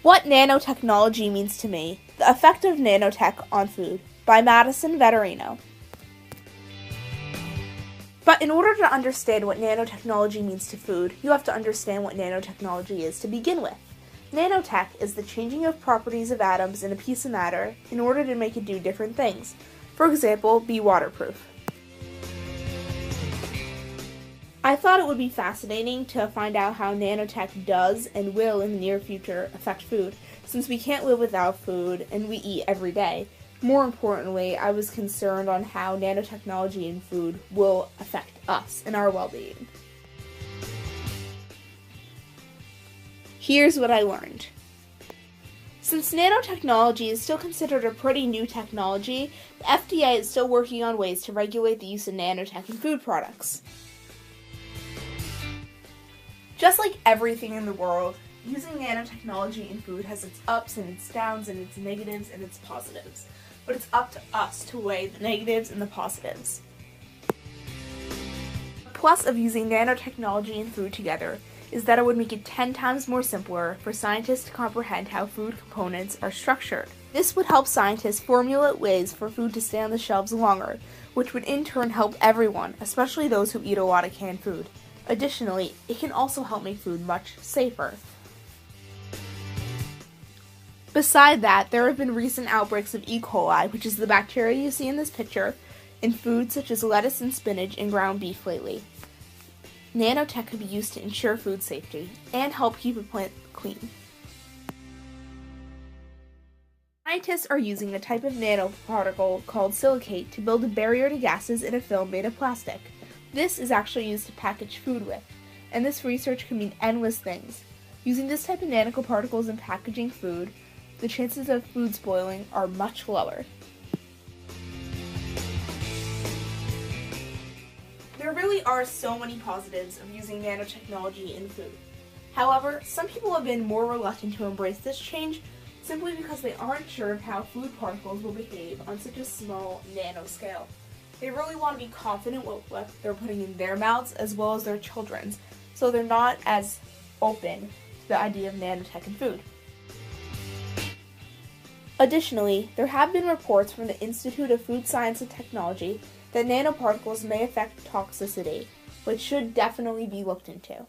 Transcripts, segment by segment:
What Nanotechnology Means to Me, The Effect of Nanotech on Food, by Madison Vettorino. But in order to understand what nanotechnology means to food, you have to understand what nanotechnology is to begin with. Nanotech is the changing of properties of atoms in a piece of matter in order to make it do different things. For example, be waterproof. I thought it would be fascinating to find out how nanotech does and will in the near future affect food, since we can't live without food and we eat every day. More importantly, I was concerned on how nanotechnology in food will affect us and our well-being. Here's what I learned. Since nanotechnology is still considered a pretty new technology, the FDA is still working on ways to regulate the use of nanotech in food products. Just like everything in the world, using nanotechnology in food has its ups and its downs and its negatives and its positives. But it's up to us to weigh the negatives and the positives. The plus of using nanotechnology and food together is that it would make it 10 times more simpler for scientists to comprehend how food components are structured. This would help scientists formulate ways for food to stay on the shelves longer, which would in turn help everyone, especially those who eat a lot of canned food. Additionally, it can also help make food much safer. Beside that, there have been recent outbreaks of E. coli, which is the bacteria you see in this picture, in foods such as lettuce and spinach and ground beef lately. Nanotech could be used to ensure food safety and help keep a plant clean. Scientists are using a type of nanoparticle called silicate to build a barrier to gases in a film made of plastic. This is actually used to package food with, and this research can mean endless things. Using this type of nanoparticles in packaging food, the chances of food spoiling are much lower. There really are so many positives of using nanotechnology in food. However, some people have been more reluctant to embrace this change simply because they aren't sure of how food particles will behave on such a small nanoscale. They really want to be confident with what they're putting in their mouths as well as their children's, so they're not as open to the idea of nanotech in food. Additionally, there have been reports from the Institute of Food Science and Technology that nanoparticles may affect toxicity, which should definitely be looked into.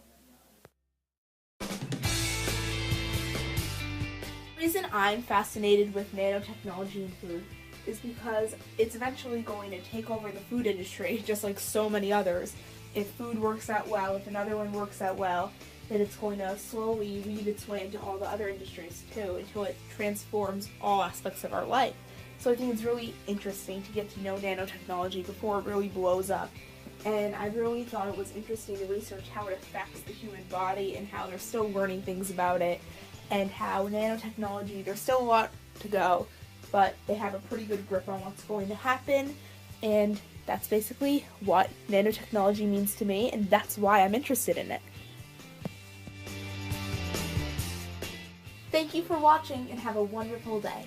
The reason I'm fascinated with nanotechnology in food is because it's eventually going to take over the food industry, just like so many others. If food works out well, if another one works out well, then it's going to slowly weave its way into all the other industries too, until it transforms all aspects of our life. So I think it's really interesting to get to know nanotechnology before it really blows up. And I really thought it was interesting to research how it affects the human body and how they're still learning things about it, and how nanotechnology, there's still a lot to go, but they have a pretty good grip on what's going to happen, and that's basically what nanotechnology means to me, and that's why I'm interested in it. Thank you for watching, and have a wonderful day.